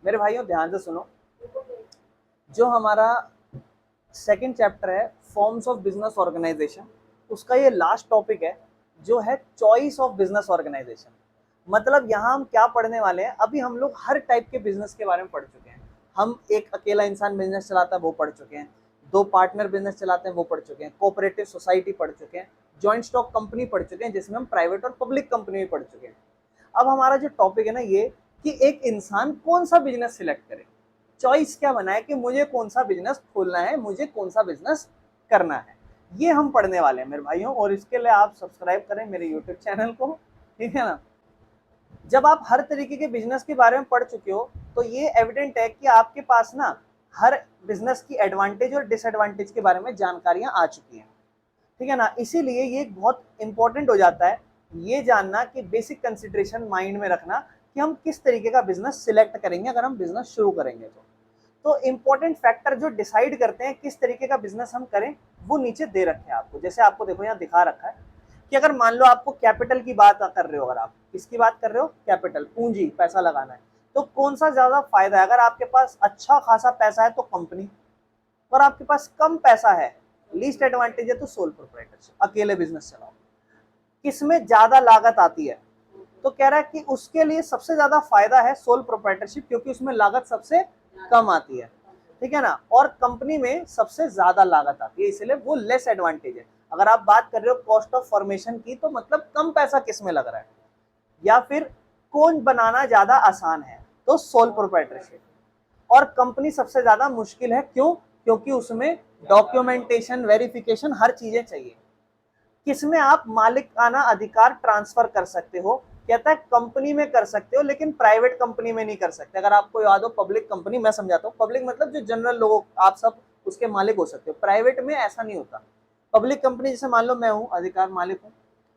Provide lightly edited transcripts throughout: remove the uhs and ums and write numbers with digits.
मेरे भाइयों ध्यान से सुनो, जो हमारा सेकंड चैप्टर है फॉर्म्स ऑफ बिजनेस ऑर्गेनाइजेशन, उसका ये लास्ट टॉपिक है जो है चॉइस ऑफ बिजनेस ऑर्गेनाइजेशन। मतलब यहाँ हम क्या पढ़ने वाले हैं, अभी हम लोग हर टाइप के बिजनेस के बारे में पढ़ चुके हैं। हम एक अकेला इंसान बिजनेस चलाता है वो पढ़ चुके हैं, दो पार्टनर बिजनेस चलाते हैं वो पढ़ चुके हैं, कोऑपरेटिव सोसाइटी पढ़ चुके हैं, जॉइंट स्टॉक कंपनी पढ़ चुके हैं जिसमें हम प्राइवेट और पब्लिक कंपनी भी पढ़ चुके हैं। अब हमारा जो टॉपिक है ना ये कि एक इंसान कौन सा बिजनेस सिलेक्ट करे, चॉइस क्या बनाए कि मुझे कौन सा बिजनेस खोलना है, मुझे कौन सा बिजनेस करना है, ये हम पढ़ने वाले हैं मेरे भाइयों। और इसके लिए आप सब्सक्राइब करें मेरे यूट्यूब चैनल को, ठीक है ना। जब आप हर तरीके के बिजनेस के बारे में पढ़ चुके हो तो ये एविडेंट है कि आपके पास ना हर बिजनेस की एडवांटेज और डिसएडवांटेज के बारे में जानकारियां आ चुकी हैं, ठीक है ना। इसीलिए ये बहुत इंपॉर्टेंट हो जाता है ये जानना कि बेसिक कंसिडरेशन माइंड में रखना कि हम किस तरीके का बिजनेस सिलेक्ट करेंगे अगर हम बिजनेस शुरू करेंगे। तो इंपॉर्टेंट फैक्टर जो डिसाइड करते हैं किस तरीके का बिजनेस हम करें वो नीचे दे रखे हैं आपको। जैसे आपको देखो यहाँ दिखा रखा है कि अगर मान लो आपको कैपिटल की बात कर रहे हो, अगर आप किसकी बात कर रहे हो, कैपिटल, पूंजी, पैसा लगाना है, तो कौन सा ज्यादा फायदा है। अगर आपके पास अच्छा खासा पैसा है तो कंपनी, और आपके पास कम पैसा है, लीस्ट एडवांटेज है तो सोल प्रोप्राइटरशिप, अकेले बिजनेस चलाओ। किसमें ज्यादा लागत आती है, तो कह रहा है कि उसके लिए सबसे ज्यादा फायदा है सोल प्रोप्राइटरशिप, क्योंकि उसमें लागत सबसे कम आती है, ठीक है ना। और कंपनी में सबसे ज्यादा लागत आती है, इसलिए वो लेस एडवांटेज है। अगर आप बात कर रहे हो कॉस्ट ऑफ फॉर्मेशन की, तो मतलब कम पैसा किस में लग रहा है, या फिर कौन बनाना ज्यादा आसान है, तो सोल प्रोप्राइटरशिप। और कंपनी सबसे ज्यादा मुश्किल है, क्यों, क्योंकि उसमें डॉक्यूमेंटेशन, वेरिफिकेशन, हर चीजें चाहिए। किसमें आप मालिकाना अधिकार ट्रांसफर कर सकते हो, कहता है कंपनी में कर सकते हो लेकिन प्राइवेट कंपनी में नहीं कर सकते। अगर आपको याद हो पब्लिक कंपनी, मैं समझाता हूँ, पब्लिक मतलब जो जनरल लोग, आप सब उसके मालिक हो सकते हो, प्राइवेट में ऐसा नहीं होता। पब्लिक कंपनी जैसे मान लो मैं हूँ अधिकार मालिक हूँ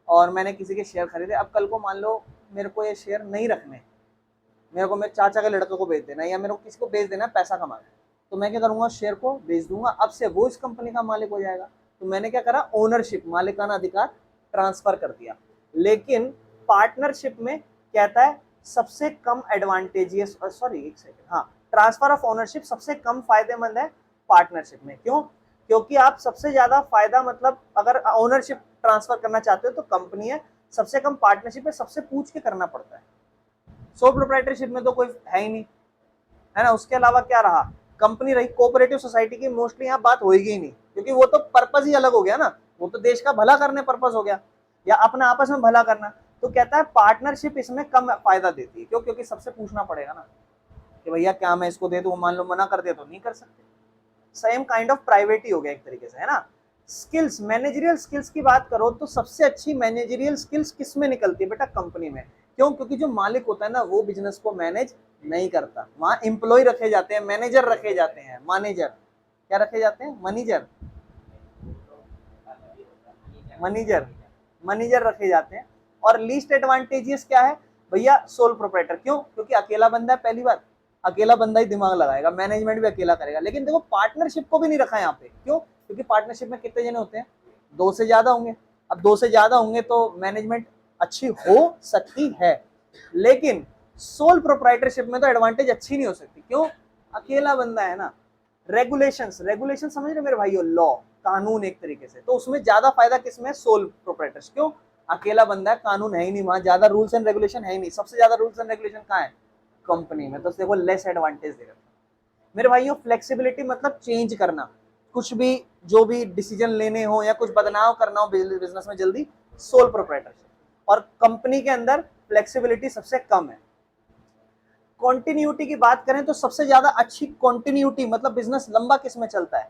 और मैंने किसी के शेयर खरीदे, अब कल को मान लो मेरे को ये शेयर नहीं रखने, मेरे को मेरे चाचा के लड़के को बेच देना है या मेरे को किसी को बेच देना है पैसा कमाना, तो मैं क्या करूंगा, शेयर को बेच दूंगा, अब से वो इस कंपनी का मालिक हो जाएगा। तो मैंने क्या करा, ओनरशिप, मालिकाना अधिकार ट्रांसफर कर दिया। लेकिन पार्टनरशिप में कहता है सबसे कम एडवांटेजियस, सॉरी एक सेकेंड, हाँ, ट्रांसफर ऑफ ओनरशिप सबसे कम फायदेमंद है पार्टनरशिप में। क्यों, क्योंकि आप सबसे ज्यादा फायदा, मतलब अगर ओनरशिप ट्रांसफर करना चाहते हो तो कंपनी है, सबसे कम पार्टनरशिप है, सबसे पूछ के करना पड़ता है। सोल प्रोप्राइटरशिप में तो कोई है ही नहीं, है ना। उसके अलावा क्या रहा, कंपनी रही। कोऑपरेटिव सोसाइटी की मोस्टली यहाँ बात होगी ही नहीं, क्योंकि वो तो पर्पज ही अलग हो गया ना, वो तो देश का भला करने पर्पज हो गया या अपना आपस में भला करना। तो कहता है पार्टनरशिप इसमें कम फायदा देती है। क्यों, क्योंकि सबसे पूछना पड़ेगा ना कि भैया क्या मैं इसको दे दूं, मान लो मना कर दे तो नहीं कर सकते। सेम काइंड ऑफ प्राइवेट ही हो गया एक तरीके से, है ना। स्किल्स, मैनेजरियल स्किल्स की बात करो तो सबसे अच्छी मैनेजरियल स्किल्स किस में निकलती है बेटा, कंपनी में। क्यों, क्योंकि जो मालिक होता है ना वो बिजनेस को मैनेज नहीं करता, वहां एम्प्लॉय रखे जाते हैं, मैनेजर रखे जाते हैं, मैनेजर क्या रखे जाते हैं, मैनेजर, मैनेजर, मैनेजर रखे जाते हैं। और लीस्ट एडवांटेजेस क्या है भैया, सोल प्रोप्राइटर। क्यों, क्योंकि अकेला बंदा है, पहली बात, अकेला बंदा ही दिमाग लगाएगा, मैनेजमेंट भी अकेला करेगा। लेकिन देखो पार्टनरशिप को भी नहीं रखा यहाँ पे, क्यों, क्योंकि पार्टनरशिप में कितने जने होते हैं, दो से ज्यादा होंगे। अब दो से ज्यादा होंगे तो मैनेजमेंट अच्छी हो सकती है, लेकिन सोल प्रोप्राइटरशिप में तो एडवांटेज अच्छी नहीं हो सकती। क्यों, अकेला बंदा है ना। रेगुलेशंस, रेगुलेशन समझ रहे मेरे भाइयों, लॉ, कानून एक तरीके से, तो उसमें ज्यादा फायदा किसमें, सोल प्रोप्राइटर्स। क्यों, अकेला बंदा है, कानून है ही नहीं वहां, ज्यादा रूल्स एंड रेगुलेशन है ही नहीं। सबसे ज्यादा रूल्स एंड रेगुलेशन कहाँ है, कंपनी में। तो देखो लेस एडवांटेज दे रहा है मेरे भाइयों। फ्लेक्सिबिलिटी मतलब चेंज करना, कुछ भी, जो भी डिसीजन लेने हो या कुछ बदलाव करना हो बिजनेस में जल्दी, सोल प्रोप्राइटरशिप। और कंपनी के अंदर फ्लेक्सिबिलिटी सबसे कम है। कॉन्टिन्यूटी की बात करें तो सबसे ज्यादा अच्छी कॉन्टिन्यूटी, मतलब बिजनेस लंबा किस में चलता है,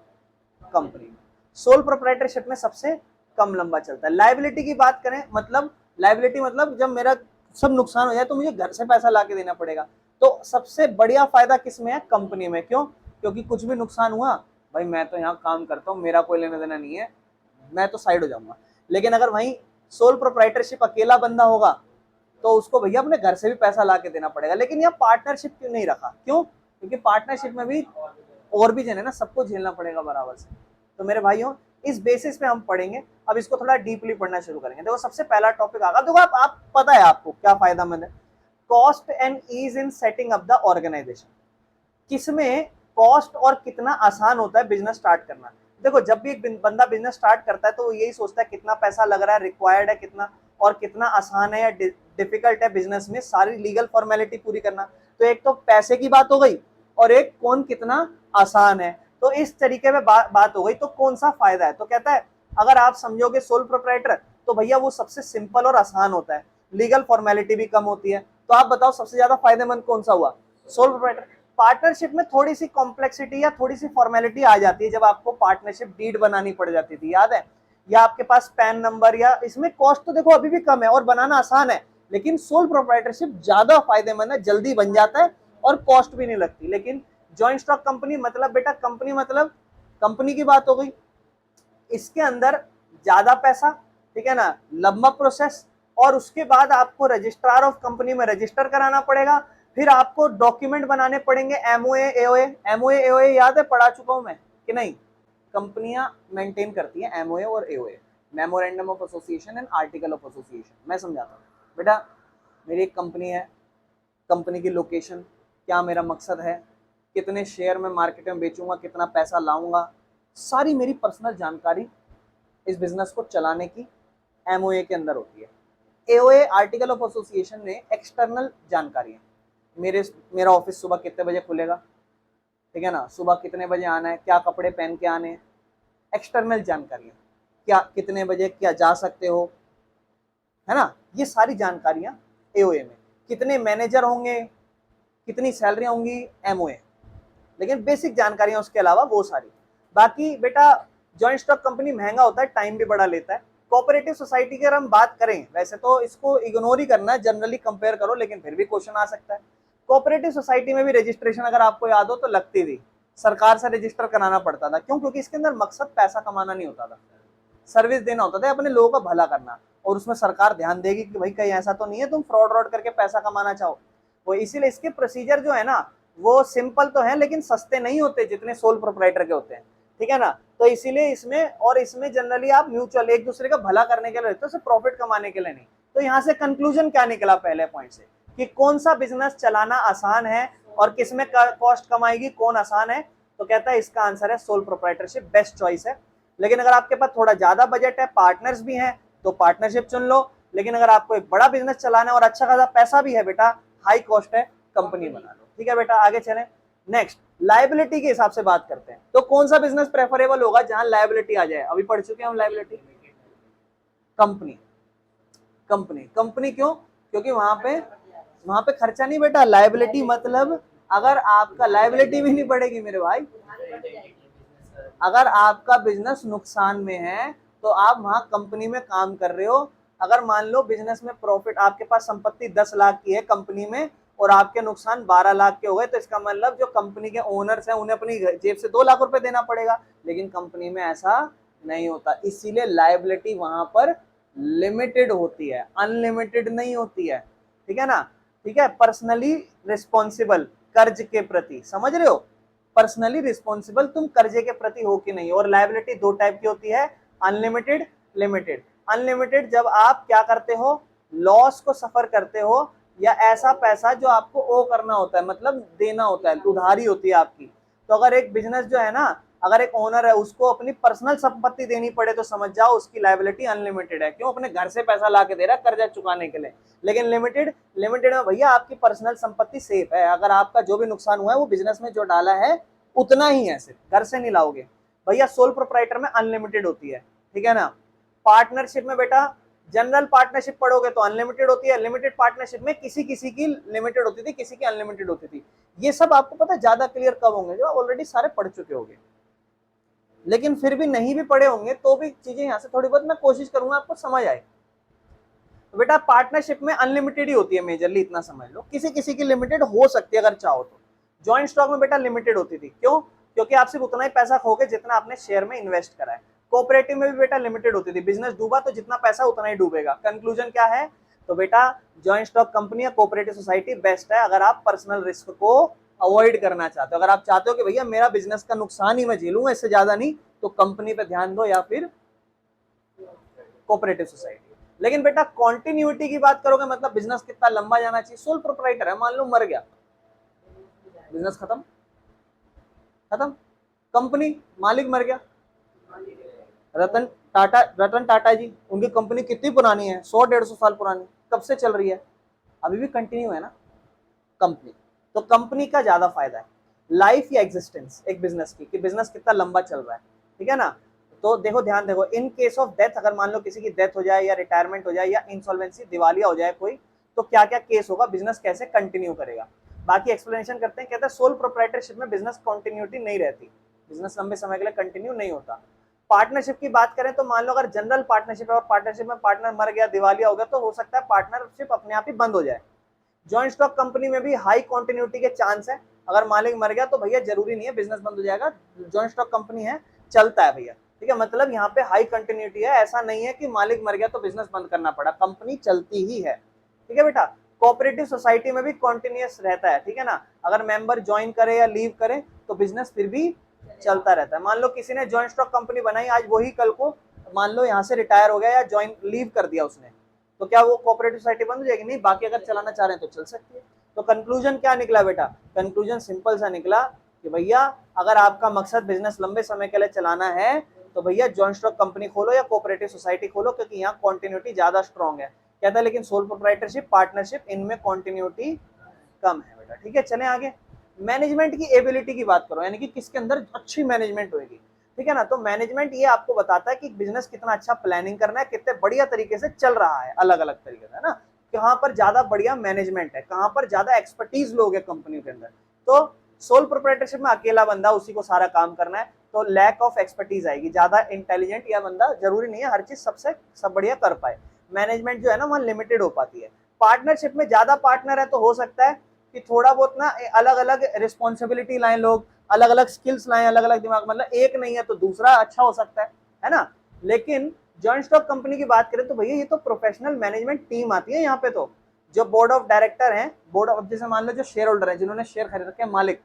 कंपनी में। सोल प्रोप्राइटरशिप में सबसे कम लंबा चलता है। लायबिलिटी की बात करें, मतलब लायबिलिटी मतलब जब मेरा सब नुकसान हो जाए तो मुझे घर से पैसा ला के देना पड़ेगा, तो सबसे बढ़िया फायदा किस में है, कंपनी में। क्यों, क्योंकि कुछ भी नुकसान हुआ, भाई मैं तो यहाँ काम करता हूँ, मेरा कोई लेना देना नहीं है, मैं तो साइड हो जाऊंगा। लेकिन अगर वहीं सोल प्रोप्राइटरशिप अकेला बंदा होगा तो उसको भैया अपने घर से भी पैसा ला के देना पड़ेगा। लेकिन यह पार्टनरशिप क्यों नहीं रखा, क्यों, क्योंकि पार्टनरशिप में भी और भी जन है ना, सबको झेलना पड़ेगा बराबर से। तो मेरे भाइयों इस बेसिस पे हम पढ़ेंगे। अब इसको थोड़ा डीपली पढ़ना शुरू करेंगे। देखो सबसे पहला टॉपिक आगा, देखो आप पता है आपको क्या फायदा मंद है, cost and ease in setting up the organisation. किसमें कॉस्ट और कितना आसान होता है बिजनेस स्टार्ट करना। देखो जब भी एक बंदा बिजनेस स्टार्ट करता है तो वो यही सोचता है कितना पैसा लग रहा है, रिक्वायर्ड है कितना, और कितना आसान है या डिफिकल्ट है बिजनेस में सारी लीगल फॉर्मेलिटी पूरी करना। तो एक तो पैसे की बात हो गई और एक कौन कितना आसान है। तो इस तरीके में बात हो गई। तो कौन सा फायदा है, तो कहता है अगर आप समझोगे सोल प्रोप्राइटर तो भैया वो सबसे सिंपल और आसान होता है, लीगल फॉर्मेलिटी भी कम होती है। तो आप बताओ सबसे ज्यादा फायदेमंद कौन सा हुआ, सोल प्रोप्राइटर। पार्टनरशिप में थोड़ी सी कॉम्प्लेक्सिटी या थोड़ी सी फॉर्मेलिटी आ जाती है, जब आपको पार्टनरशिप डीड बनानी पड़ जाती थी, याद है, या आपके पास पैन नंबर, या इसमें कॉस्ट तो देखो अभी भी कम है और बनाना आसान है, लेकिन सोल प्रोप्राइटरशिप ज्यादा फायदेमंद है, जल्दी बन जाता है और कॉस्ट भी नहीं लगती। लेकिन जॉइंट स्टॉक कंपनी मतलब बेटा कंपनी मतलब कंपनी की बात हो गई, इसके अंदर ज्यादा पैसा, ठीक है ना, लंबा प्रोसेस, और उसके बाद आपको रजिस्ट्रार ऑफ कंपनी में रजिस्टर कराना पड़ेगा, फिर आपको डॉक्यूमेंट बनाने पड़ेंगे, एमओए एओए। एमओए एओए याद है, पढ़ा चुका हूं मैं कि नहीं। कंपनियां मेंटेन करती है एमओए और AOA, memorandum of association and article of association. मैं समझाता हूँ बेटा, मेरी एक कंपनी है, कंपनी की लोकेशन, क्या मेरा मकसद है, कितने शेयर में मार्केट में बेचूंगा, कितना पैसा लाऊंगा, सारी मेरी पर्सनल जानकारी इस बिजनेस को चलाने की एमओए के अंदर होती है। एओए आर्टिकल ऑफ एसोसिएशन में एक्सटर्नल जानकारी है, मेरा ऑफिस सुबह कितने बजे खुलेगा, ठीक है ना, सुबह कितने बजे आना है, क्या कपड़े पहन के आने हैं, एक्सटर्नल जानकारियां, क्या कितने बजे क्या जा सकते हो, है ना, ये सारी जानकारियां एओए में। कितने मैनेजर होंगे, कितनी सैलरी होंगी, एमओए। लेकिन बेसिक जानकारियां उसके अलावा वो सारी। बाकी बेटा जॉइंट स्टॉक कंपनी महंगा होता है, टाइम भी बड़ा लेता है। कोऑपरेटिव सोसाइटी की अगर हम बात करें, वैसे तो इसको इग्नोर ही करना है, जनरली कंपेयर करो, लेकिन फिर भी क्वेश्चन आ सकता है। कोऑपरेटिव सोसाइटी में भी रजिस्ट्रेशन अगर आपको याद हो तो लगती थी, सरकार से रजिस्टर कराना पड़ता था। क्यों? क्योंकि इसके अंदर मकसद पैसा कमाना नहीं होता था, सर्विस देना होता था, अपने लोगों का भला करना। और उसमें सरकार ध्यान देगी कि भाई कहीं ऐसा तो नहीं है तुम फ्रॉड रॉड करके पैसा कमाना चाहो। वो इसीलिए इसके प्रोसीजर जो है ना वो सिंपल तो है, लेकिन सस्ते नहीं होते जितने सोल प्रोप्राइटर के होते हैं, ठीक है ना। तो इसीलिए इसमें जनरली आप म्यूचुअल एक दूसरे का भला करने के लिए रहते हो, सिर्फ प्रॉफिट कमाने के लिए नहीं। तो यहाँ से कंक्लूजन क्या निकला पहले पॉइंट से, कि कौन सा बिजनेस चलाना आसान है और किसमें कॉस्ट कमाएगी, कौन आसान है। तो कहता है इसका आंसर है सोल प्रोप्राइटरशिप बेस्ट चॉइस है। लेकिन अगर आपके पास थोड़ा ज्यादा बजट है, पार्टनर्स भी हैं, तो पार्टनरशिप चुन लो। लेकिन अगर आपको एक बड़ा बिजनेस चलाना है और अच्छा खासा पैसा भी है बेटा, हाई कॉस्ट है, कंपनी बना लो। ठीक है बेटा, आगे चलें। नेक्स्ट लायबिलिटी के हिसाब से बात करते हैं, तो कौन सा बिजनेस प्रेफरेबल होगा जहां लायबिलिटी आ जाए। अभी पढ़ चुके हैं हम लायबिलिटी। कंपनी कंपनी कंपनी क्यों? क्योंकि वहां पे खर्चा नहीं बेटा। लायबिलिटी मतलब अगर आपका लायबिलिटी भी नहीं पड़ेगी मेरे भाई, अगर आपका बिजनेस नुकसान में है तो आप वहां कंपनी में काम कर रहे हो। अगर मान लो बिजनेस में प्रॉफिट, आपके पास संपत्ति 10 लाख की है कंपनी में और आपके नुकसान 12 लाख के हो गए, तो इसका मतलब जो कंपनी के ओनर्स हैं उन्हें अपनी जेब से 2 लाख रुपए देना पड़ेगा। लेकिन कंपनी में ऐसा नहीं होता, इसीलिए लायबिलिटी वहां पर लिमिटेड होती है, अनलिमिटेड नहीं होती है। ठीक है ना, ठीक है। पर्सनली रिस्पॉन्सिबल कर्ज के प्रति, समझ रहे हो, पर्सनली रिस्पॉन्सिबल तुम कर्जे के प्रति हो कि नहीं। और लायबिलिटी दो टाइप की होती है, अनलिमिटेड, लिमिटेड। अनलिमिटेड जब आप क्या करते हो, लॉस को सफर करते हो, या ऐसा पैसा जो आपको ओ करना होता है, मतलब देना होता है, उधारी होती है आपकी। तो अगर एक बिजनेस जो है ना, अगर एक ओनर है उसको अपनी पर्सनल संपत्ति देनी पड़े तो समझ जाओ उसकी लायबिलिटी अनलिमिटेड है। क्यों? अपने घर से पैसा ला के दे रहा है कर्जा चुकाने के लिए। लेकिन लिमिटेड में भैया आपकी पर्सनल संपत्ति सेफ है, अगर आपका जो भी नुकसान हुआ है वो बिजनेस में जो डाला है उतना ही है, सिर्फ घर से नहीं लाओगे। भैया सोल प्रोप्राइटर में अनलिमिटेड होती है, ठीक है ना। पार्टनरशिप में बेटा जनरल पार्टनरशिप पढ़ोगे तो अनलिमिटेड होती है, लिमिटेड पार्टनरशिप में किसी किसी की लिमिटेड होती थी, किसी की अनलिमिटेड होती थी। ये सब आपको पता है ज्यादा क्लियर कब होंगे, जो ऑलरेडी सारे पढ़ चुके होंगे। लेकिन फिर भी नहीं भी पढ़े होंगे तो भी चीजें यहाँ से थोड़ी बहुत मैं कोशिश करूंगा आपको समझ आए। तो बेटा पार्टनरशिप में अनलिमिटेड ही होती है मेजरली, इतना समझ लो। किसी किसी की लिमिटेड हो सकती है अगर चाहो तो। जॉइंट स्टॉक में बेटा लिमिटेड होती थी, क्यों? क्योंकि आप सिर्फ उतना ही पैसा खोगे जितना आपने शेयर में इन्वेस्ट करा है। कोऑपरेटिव में भी बेटा लिमिटेड होती थी, बिजनेस डूबा तो जितना पैसा उतना ही डूबेगा। कंक्लूजन क्या है? तो बेटा जॉइंट स्टॉक कंपनी या कोऑपरेटिव सोसाइटी बेस्ट है अगर आप पर्सनल रिस्क को अवॉइड करना चाहते हो। अगर आप चाहते हो कि भैया मेरा बिजनेस का नुकसान ही मैं झेलूंगा, इससे ज्यादा नहीं, तो कंपनी पे ध्यान दो या फिर कोऑपरेटिव सोसाइटी। लेकिन बेटा कॉन्टिन्यूटी की बात करोगे, मतलब बिजनेस कितना लंबा जाना चाहिए। सोल प्रोप्राइटर है, मान लो मर गया, बिजनेस खत्म, खत्म। कंपनी, मालिक मर गया, रतन टाटा जी, उनकी कंपनी कितनी पुरानी है, 100-150 साल पुरानी, कब से चल रही है, अभी भी कंटिन्यू है ना कंपनी। तो कंपनी का ज्यादा फायदा है लाइफ या एग्जिस्टेंस एक बिजनेस की, कि बिजनेस कितना लंबा चल रहा है, ठीक है ना। तो देखो, ध्यान देखो, इन केस ऑफ डेथ, अगर मान लो किसी की डेथ हो जाए या रिटायरमेंट हो जाए या इंसॉल्वेंसी, दिवालिया हो जाए कोई, तो क्या क्या केस होगा, बिजनेस कैसे कंटिन्यू करेगा, बाकी एक्सप्लेनेशन करते हैं। कहते हैं सोल प्रोप्राइटरशिप में बिजनेस कंटिन्यूटी नहीं रहती, बिजनेस लंबे समय के लिए कंटिन्यू नहीं होता। पार्टनरशिप की बात करें तो मान लो अगर जनरल पार्टनरशिप है और पार्टनरशिप में पार्टनर मर गया, दिवालिया हो गया, तो हो सकता है पार्टनरशिप अपने आप ही बंद हो जाए। जॉइंट स्टॉक कंपनी में भी हाई कंटिन्यूटी के चांस है, अगर मालिक मर गया तो भैया जरूरी नहीं है बिजनेस बंद हो जाएगा, जॉइंट स्टॉक कंपनी है, चलता है भैया, ठीक है। मतलब यहाँ पे हाई कंटिन्यूटी है, ऐसा नहीं है कि मालिक मर गया तो बिजनेस बंद करना पड़ा, कंपनी चलती ही है, ठीक है बेटा। कोऑपरेटिव सोसाइटी में भी कॉन्टिन्यूस रहता है, ठीक है ना, अगर मेंबर ज्वाइन करे या लीव करे तो बिजनेस फिर भी चलता रहता है। मान लो किसी ने जॉइंट स्टॉक कंपनी बनाई, आज वही कल को मान लो यहाँ से रिटायर हो गया या ज्वाइन लीव कर दिया उसने, तो क्या वो कोऑपरेटिव सोसाइटी बंद हो जाएगी? नहीं, बाकी अगर चलाना चाह रहे हैं तो चल सकती है। तो कंक्लूजन क्या निकला बेटा? कंक्लूजन सिंपल सा निकला कि भैया अगर आपका मकसद बिजनेस लंबे समय के लिए चलाना है तो भैया जॉइंट स्टॉक कंपनी खोलो या कोऑपरेटिव सोसाइटी खोलो, क्योंकि यहाँ कॉन्टिन्यूटी ज्यादा स्ट्रॉन्ग है। कहता है लेकिन सोल प्रोप्राइटरशिप, पार्टनरशिप, इनमें कॉन्टिन्यूटी कम है बेटा, ठीक है। चले आगे, मैनेजमेंट की एबिलिटी की बात करो, यानी कि किसके अंदर अच्छी मैनेजमेंट होगी, ठीक है ना। तो मैनेजमेंट ये आपको बताता है कि बिजनेस कितना अच्छा प्लानिंग करना है, कितने बढ़िया तरीके से चल रहा है, अलग अलग तरीके से, है ना, कहाँ पर ज्यादा बढ़िया मैनेजमेंट है, कहाँ पर ज्यादा एक्सपर्टीज लोग है कंपनी के अंदर। तो सोल प्रोप्राइटरशिप में अकेला बंदा, उसी को सारा काम करना है, तो लैक ऑफ एक्सपर्टीज आएगी, ज्यादा इंटेलिजेंट या बंदा जरूरी नहीं है हर चीज सबसे सब बढ़िया कर पाए, मैनेजमेंट जो है ना वहाँ लिमिटेड हो पाती है। पार्टनरशिप में ज्यादा पार्टनर है तो हो सकता है कि थोड़ा बहुत ना अलग अलग रिस्पॉन्सिबिलिटी लाएं लोग, अलग अलग स्किल्स लाएं, अलग अलग दिमाग, मतलब एक नहीं है तो दूसरा अच्छा हो सकता है ना। लेकिन जॉइंट स्टॉक कंपनी की बात करें तो भैया ये तो प्रोफेशनल मैनेजमेंट टीम आती है यहाँ पे। तो जो बोर्ड ऑफ डायरेक्टर हैं, बोर्ड ऑफ, जैसे मान लो जो शेयर होल्डर हैं जिन्होंने शेयर खरीद रखे हैं, मालिक,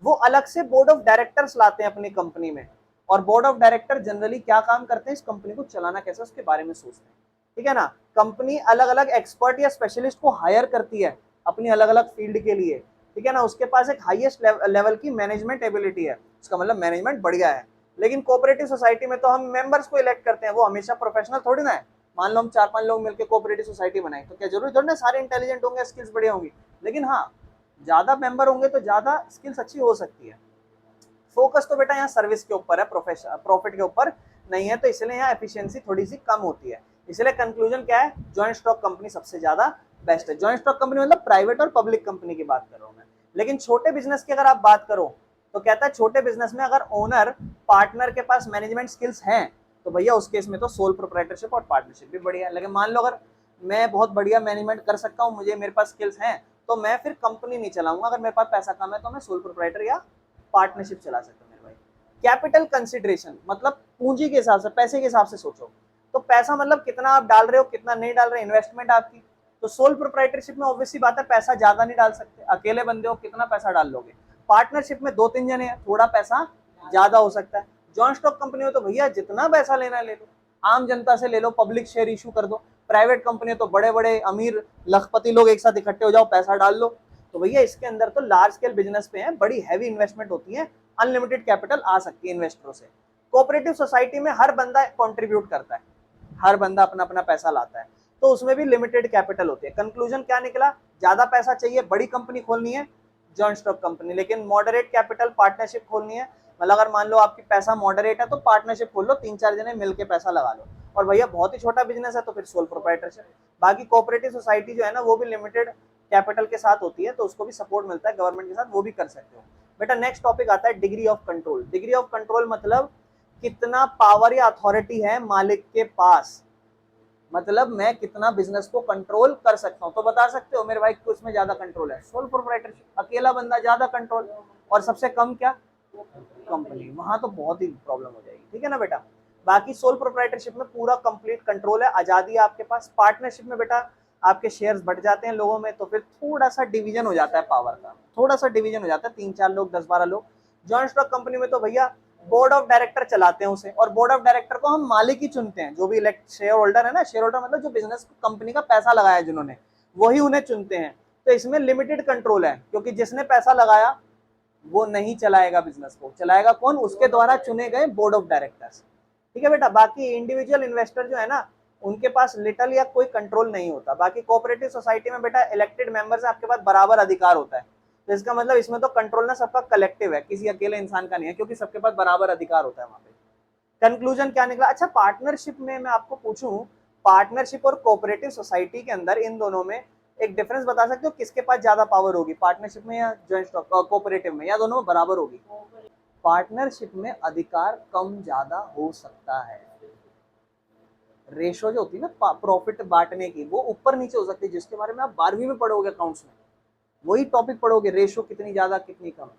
वो अलग से बोर्ड ऑफ डायरेक्टर्स लाते हैं अपनी कंपनी में, और बोर्ड ऑफ डायरेक्टर जनरली क्या काम करते हैं, इस कंपनी को चलाना कैसे उसके बारे में सोचते हैं, ठीक है ना। कंपनी अलग अलग एक्सपर्ट या स्पेशलिस्ट को हायर करती है अपनी अलग अलग फील्ड के लिए, ठीक है ना, उसके पास एक हाईएस्ट लेवल की मैनेजमेंट एबिलिटी है, उसका मतलब मैनेजमेंट बढ़िया है। लेकिन कोऑपरेटिव सोसाइटी में तो हम मेंबर्स को इलेक्ट करते हैं, वो हमेशा प्रोफेशनल थोड़ी ना है। मान लो हम 4-5 लोग मिलकर कोऑपरेटिव सोसाइटी बनाए तो क्या जरूरी थोड़ी ना सारे इंटेलिजेंट होंगे, स्किल्स बढ़िया होंगी, लेकिन हाँ ज्यादा मेंबर होंगे तो ज्यादा स्किल्स अच्छी हो सकती है। फोकस तो बेटा यहाँ सर्विस के ऊपर है, प्रॉफिट के ऊपर नहीं है, तो इसलिए यहाँ एफिशिएंसी थोड़ी सी कम होती है। इसलिए कंक्लूजन क्या है, जॉइंट स्टॉक कंपनी सबसे ज्यादा बेस्ट है। जॉइंट स्टॉक कंपनी मतलब प्राइवेट और पब्लिक कंपनी की बात कर रहा हूं मैं। लेकिन छोटे बिजनेस की अगर आप बात करो तो कहता है छोटे बिजनेस में अगर ओनर पार्टनर के पास मैनेजमेंट स्किल्स हैं तो भैया उस केस में तो सोल प्रोप्राइटरशिप और पार्टनरशिप भी बढ़िया है। लेकिन मान लो अगर मैं बहुत बढ़िया मैनेजमेंट कर सकता हूँ, मुझे मेरे पास स्किल्स हैं, तो मैं फिर कंपनी नहीं चलाऊंगा, अगर मेरे पास पैसा कम है तो मैं सोल प्रोप्राइटर या पार्टनरशिप चला सकता हूँ मेरे भाई। कैपिटल कंसिडरेशन मतलब पूंजी के हिसाब से, पैसे के हिसाब से सोचो, तो पैसा मतलब कितना आप डाल रहे हो, कितना नहीं डाल रहे, इन्वेस्टमेंट आपकी। तो सोल प्रोप्राइटरशिप में ऑब्वियसली बात है पैसा ज्यादा नहीं डाल सकते, अकेले बंदे हो कितना पैसा डाल लोगे। पार्टनरशिप में 2-3 जने हैं, थोड़ा पैसा ज्यादा हो सकता है। जॉइंट स्टॉक कंपनी में तो भैया जितना पैसा लेना ले लो, आम जनता से ले लो, पब्लिक शेयर इशू कर दो। प्राइवेट कंपनी तो बड़े बड़े अमीर लखपति लोग एक साथ इकट्ठे हो जाओ, पैसा डाल लो। तो भैया इसके अंदर तो लार्ज स्केल बिजनेस पे है, बड़ी हैवी इन्वेस्टमेंट होती है, अनलिमिटेड कैपिटल आ सकती है इन्वेस्टरों से। कोऑपरेटिव सोसाइटी में हर बंदा कंट्रीब्यूट करता है, हर बंदा अपना अपना पैसा लाता है, तो उसमें भी लिमिटेड कैपिटल होती है। कंक्लूजन क्या निकला, ज्यादा पैसा चाहिए, बड़ी कंपनी खोलनी है जॉइंट स्टॉक कंपनी, लेकिन मॉडरेट कैपिटल पार्टनरशिप खोलनी है। मतलब अगर मान लो आपकी पैसा मॉडरेट है तो पार्टनरशिप खोल लो, 3-4 जने मिलकर पैसा लगा लो। और भैया बहुत ही छोटा बिजनेस है तो फिर सोल प्रोप्राइटरशिप। बाकी कोऑपरेटिव सोसाइटी जो है ना वो भी लिमिटेड कैपिटल के साथ होती है, तो उसको भी सपोर्ट मिलता है गवर्नमेंट के साथ, वो भी कर सकते हो। बेटा नेक्स्ट टॉपिक आता है degree of control. Degree of control मतलब कितना पावर या अथॉरिटी है मालिक के पास, मतलब मैं कितना बिजनेस को कंट्रोल कर सकता हूं। तो बता सकते हो मेरे भाई किस में ज्यादा कंट्रोल है, सोल प्रोप्राइटरशिप, अकेला बंदा ज्यादा कंट्रोल, और सबसे कम क्या, कंपनी, वहां तो बहुत ही प्रॉब्लम हो जाएगी, ठीक है ना बेटा। बाकी सोल प्रोप्राइटरशिप में पूरा कंप्लीट कंट्रोल है, आजादी है आपके पास। पार्टनरशिप में बेटा आपके शेयर्स बढ़ जाते हैं लोगों में, तो फिर थोड़ा सा डिवीजन हो जाता है पावर का, थोड़ा सा डिवीजन हो जाता है, 3-4 लोग 10-12 लोग। जॉइंट स्टॉक कंपनी में तो भैया बोर्ड ऑफ डायरेक्टर चलाते हैं उसे, और बोर्ड ऑफ डायरेक्टर को हम मालिक ही चुनते हैं, जो भी इलेक्ट शेयर होल्डर है ना, शेयर होल्डर मतलब जो बिजनेस कंपनी का पैसा लगाया जिन्होंने, वही उन्हें चुनते हैं। तो इसमें लिमिटेड कंट्रोल है, क्योंकि जिसने पैसा लगाया वो नहीं चलाएगा बिजनेस को, चलाएगा कौन? उसके द्वारा चुने गए बोर्ड ऑफ डायरेक्टर्स। ठीक है बेटा। बाकी इंडिविजुअल इन्वेस्टर जो है ना, उनके पास लिटल या कोई कंट्रोल नहीं होता। बाकी कोऑपरेटिव सोसाइटी में बेटा इलेक्टेड मेंबर्स आपके पास बराबर अधिकार होता है, तो इसका मतलब इसमें तो कंट्रोल ना सबका कलेक्टिव है, किसी अकेले इंसान का नहीं है, क्योंकि सबके पास बराबर अधिकार होता है वहां पे। कंक्लूजन क्या निकला? अच्छा, पार्टनरशिप में मैं आपको पूछूं, पार्टनरशिप और कोऑपरेटिव सोसाइटी के अंदर इन दोनों में एक डिफरेंस बता सकते हो? किसके पास ज्यादा पावर होगी, पार्टनरशिप में या जॉइंट स्टॉक कोऑपरेटिव में, या दोनों में बराबर होगी? पार्टनरशिप में अधिकार कम ज्यादा हो सकता है। रेशो जो होती है ना प्रॉफिट बांटने की, वो ऊपर नीचे हो सकती है, जिसके बारे में आप 12वीं में पढ़ोगे अकाउंट्स में, वही टॉपिक पढ़ोगे, रेशो कितनी ज्यादा कितनी कम।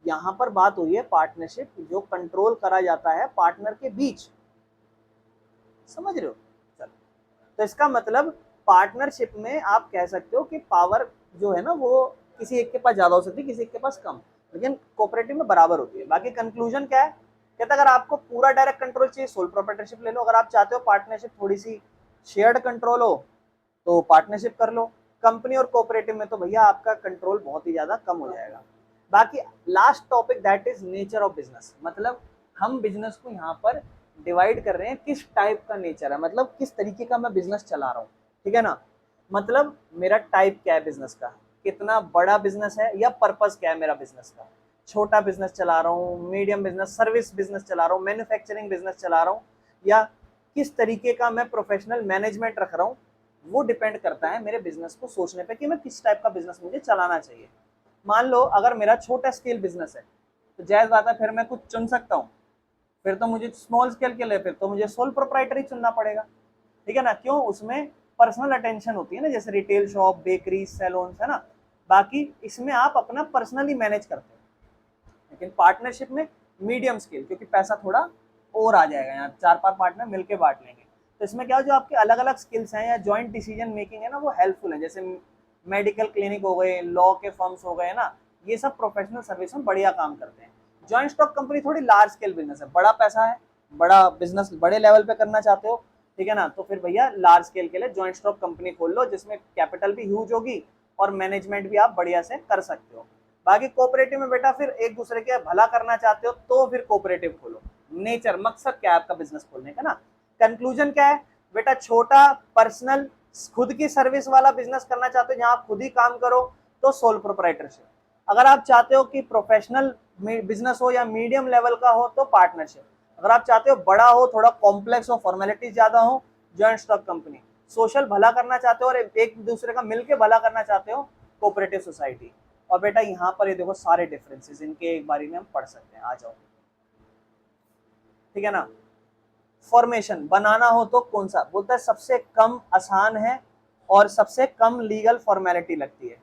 यहाँ पर बात हुई है पार्टनरशिप, जो कंट्रोल करा जाता है पार्टनर के बीच। समझ रहे हो? चलो, तो इसका मतलब पार्टनरशिप में आप कह सकते हो कि पावर जो है ना वो किसी एक के पास ज्यादा हो सकती है, किसी एक के पास कम, लेकिन कोऑपरेटिव में बराबर होती है। बाकी कंक्लूजन क्या है? कहता अगर आपको पूरा डायरेक्ट कंट्रोल चाहिए, सोल प्रोप्राइटरशिप ले लो। अगर आप चाहते हो पार्टनरशिप थोड़ी सी शेयर्ड कंट्रोल हो, तो पार्टनरशिप कर लो। कंपनी और कोऑपरेटिव में तो भैया आपका कंट्रोल बहुत ही ज्यादा कम हो जाएगा। बाकी last topic that is nature of business, मतलब हम बिजनेस को यहाँ पर डिवाइड कर रहे हैं किस टाइप का नेचर है, मतलब किस तरीके का मैं बिजनेस चला रहा हूँ। ठीक है ना? मतलब मेरा टाइप क्या है बिजनेस का, कितना बड़ा बिजनेस है, या पर्पस क्या है मेरा बिजनेस का, छोटा बिजनेस चला रहा हूँ, मीडियम बिजनेस, सर्विस बिजनेस चला रहा हूँ, मैन्युफैक्चरिंग बिजनेस चला रहा हूँ, या किस तरीके का मैं प्रोफेशनल मैनेजमेंट रख रहा हूँ। वो डिपेंड करता है मेरे बिजनेस को सोचने पे कि मैं किस टाइप का बिजनेस मुझे चलाना चाहिए। मान लो अगर मेरा छोटा स्केल बिजनेस है, तो जायज बात है फिर मैं कुछ चुन सकता हूँ, फिर तो मुझे स्मॉल स्केल के लिए फिर तो मुझे सोल प्रोप्राइटरी चुनना पड़ेगा। ठीक है ना? क्यों? उसमें पर्सनल अटेंशन होती है ना, जैसे रिटेल शॉप, बेकरी, सैलून्स, है ना। बाकी इसमें आप अपना पर्सनली मैनेज करते हो। लेकिन पार्टनरशिप में मीडियम स्केल, क्योंकि पैसा थोड़ा और आ जाएगा, यहाँ 4-5 पार्टनर मिलके बांट लेंगे, तो इसमें क्या हो, जो आपके अलग अलग स्किल्स हैं या जॉइंट डिसीजन मेकिंग है ना, वो हेल्पफुल है। जैसे मेडिकल क्लिनिक हो गए, लॉ के फर्म्स हो गए ना, ये सब प्रोफेशनल सर्विस में बढ़िया काम करते हैं। जॉइंट स्टॉक कंपनी थोड़ी लार्ज स्केल बिजनेस है, बड़ा पैसा है, बड़ा बिजनेस बड़े लेवल पे करना चाहते हो, ठीक है ना, तो फिर भैया लार्ज स्केल के लिए जॉइंट स्टॉक कंपनी खोल लो, जिसमें कैपिटल भी ह्यूज होगी और मैनेजमेंट भी आप बढ़िया से कर सकते हो। बाकी कोऑपरेटिव में बेटा फिर एक दूसरे के भला करना चाहते हो तो फिर कोऑपरेटिव खोलो। नेचर, मकसद क्या है आपका बिजनेस खोलने का ना। कंक्लूजन क्या है बेटा? छोटा पर्सनल खुद की सर्विस वाला बिजनेस करना चाहते हो जहां आप खुद ही काम करो, तो सोल प्रोप्राइटरशिप। अगर आप चाहते हो कि प्रोफेशनल बिजनेस हो या मीडियम लेवल का हो, तो पार्टनरशिप। अगर आप चाहते हो बड़ा हो, थोड़ा कॉम्प्लेक्स हो, फॉर्मेलिटीज ज्यादा हो, जॉइंट स्टॉक कंपनी। सोशल भला करना चाहते हो और एक दूसरे का मिलकर भला करना चाहते हो, कोऑपरेटिव सोसाइटी। और बेटा यहाँ पर ये देखो सारे डिफरेंसेस, इनके एक बारी में हम पढ़ सकते हैं, आ जाओ। ठीक है ना? फॉर्मेशन बनाना हो तो कौन सा? बोलता है सबसे कम आसान है और सबसे कम लीगल फॉर्मेलिटी लगती है।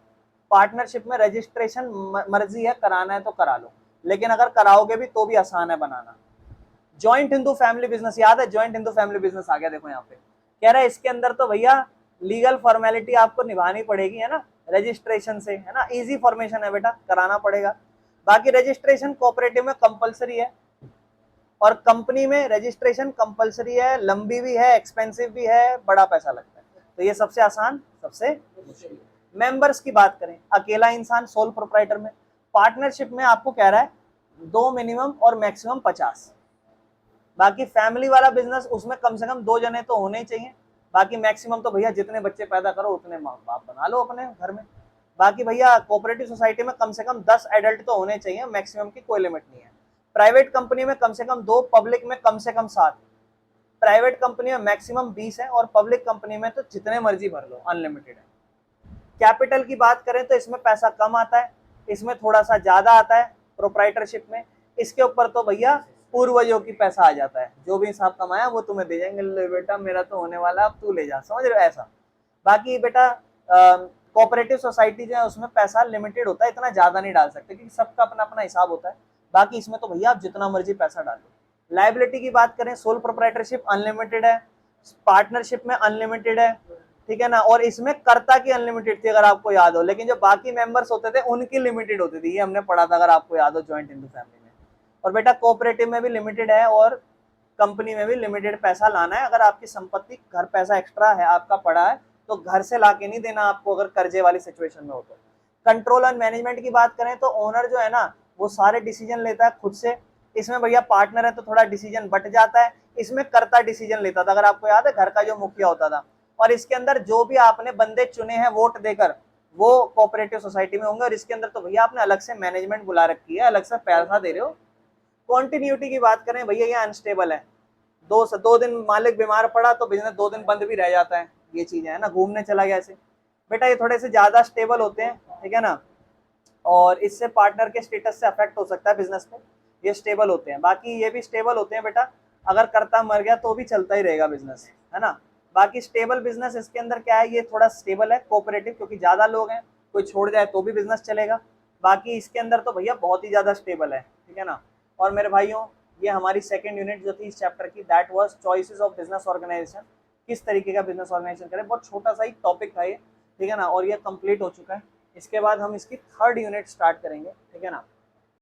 पार्टनरशिप में रजिस्ट्रेशन मर्जी है, कराना है तो करा लो, लेकिन अगर कराओगे भी तो भी आसान है बनाना। जॉइंट हिंदू फैमिली बिजनेस, याद है? जॉइंट हिंदू फैमिली बिजनेस आ गया, देखो यहाँ पे कह रहा है इसके अंदर तो भैया लीगल फॉर्मेलिटी आपको निभानी पड़ेगी, है ना, रजिस्ट्रेशन से, है ना, इजी फॉर्मेशन है बेटा, कराना पड़ेगा। बाकी रजिस्ट्रेशन कोऑपरेटिव में कंपलसरी है, और कंपनी में रजिस्ट्रेशन कंपलसरी है, लंबी भी है, एक्सपेंसिव भी है, बड़ा पैसा लगता है। तो ये सबसे आसान, सबसे मुश्किल। मेंबर्स की बात करें, अकेला इंसान सोल प्रोप्राइटर में। पार्टनरशिप में आपको कह रहा है 2 मिनिमम और मैक्सिमम 50। बाकी फैमिली वाला बिजनेस, उसमें कम से कम 2 जने तो होने ही चाहिए। बाकी मैक्सिमम तो भैया जितने बच्चे पैदा करो उतने माँ बाप बना लो अपने घर में। बाकी भैया कोऑपरेटिव सोसाइटी में कम से कम 10 एडल्ट तो होने चाहिए, मैक्सिमम की कोई लिमिट नहीं है। प्राइवेट कंपनी में कम से कम 2, पब्लिक में कम से कम 7। प्राइवेट कंपनी में मैक्सिमम 20 है, और पब्लिक कंपनी में तो जितने मर्जी भर लो, अनलिमिटेड है। कैपिटल की बात करें तो इसमें पैसा कम आता है, इसमें थोड़ा सा ज्यादा आता है प्रोप्राइटरशिप में। इसके ऊपर तो भैया पूर्वजों की पैसा आ जाता है, जो भी हिसाब कमाया वो तुम्हें दे जाएंगे, ले बेटा मेरा तो होने वाला, अब तू ले जा, समझ रहे हो ऐसा। बाकी बेटा कोऑपरेटिव सोसाइटी जो है उसमें पैसा लिमिटेड होता है, इतना ज्यादा नहीं डाल सकते क्योंकि सबका अपना अपना हिसाब होता है। बाकी इसमें तो भैया आप जितना मर्जी पैसा डालो। लायबिलिटी की बात करें, सोल प्रोप्राइटरशिप अनलिमिटेड है, पार्टनरशिप में अनलिमिटेड है, ठीक है ना, और इसमें कर्ता की अनलिमिटेड थी अगर आपको याद हो, लेकिन जो बाकी मेंबर्स होते थे उनकी लिमिटेड होती थी, ये हमने पढ़ा था अगर आपको याद हो जॉइंट हिंदू फैमिली में। और बेटा कोऑपरेटिव में भी लिमिटेड है और कंपनी में भी लिमिटेड पैसा लाना है। अगर आपकी संपत्ति घर पैसा एक्स्ट्रा है आपका पड़ा है, तो घर से ला के नहीं देना आपको, अगर कर्जे वाली सिचुएशन में हो तो। कंट्रोल एंड मैनेजमेंट की बात करें तो ओनर जो है ना, वो सारे डिसीजन लेता है खुद से। इसमें भैया पार्टनर है तो थोड़ा डिसीजन बट जाता है, इसमें कर्ता डिसीजन लेता था, अगर आपको याद है घर का जो मुखिया होता था। और इसके अंदर जो भी आपने बंदे चुने हैं वोट देकर वो कोऑपरेटिव सोसाइटी में होंगे, और इसके अंदर तो भैया आपने अलग से मैनेजमेंट बुला रखी है, अलग से पैसा दे रहे हो। कॉन्टिन्यूटी की बात करें भैया, ये अनस्टेबल है, 2 दिन मालिक बीमार पड़ा तो बिजनेस 2 दिन बंद भी रह जाता है, ये चीजें है ना, घूमने चला गया ऐसे। बेटा ये थोड़े से ज्यादा स्टेबल होते हैं, ठीक है ना, और इससे पार्टनर के स्टेटस से अफेक्ट हो सकता है बिजनेस में, ये स्टेबल होते हैं। बाकी ये भी स्टेबल होते हैं बेटा, अगर कर्ता मर गया तो भी चलता ही रहेगा बिजनेस, है ना। बाकी स्टेबल बिजनेस इसके अंदर क्या है, ये थोड़ा स्टेबल है कोऑपरेटिव, क्योंकि ज्यादा लोग हैं, कोई छोड़ जाए तो भी बिजनेस चलेगा। बाकी इसके अंदर तो भैया बहुत ही ज्यादा स्टेबल है, ठीक है ना। और मेरे भाइयों, ये हमारी सेकंड यूनिट जो थी इस चैप्टर की, that was choices of business organisation, किस तरीके का बिजनेस ऑर्गेनाइजेशन करें। बहुत छोटा सा ही टॉपिक था ये, ठीक है ना, और ये कंप्लीट हो चुका है। इसके बाद हम इसकी थर्ड यूनिट स्टार्ट करेंगे, ठीक है ना।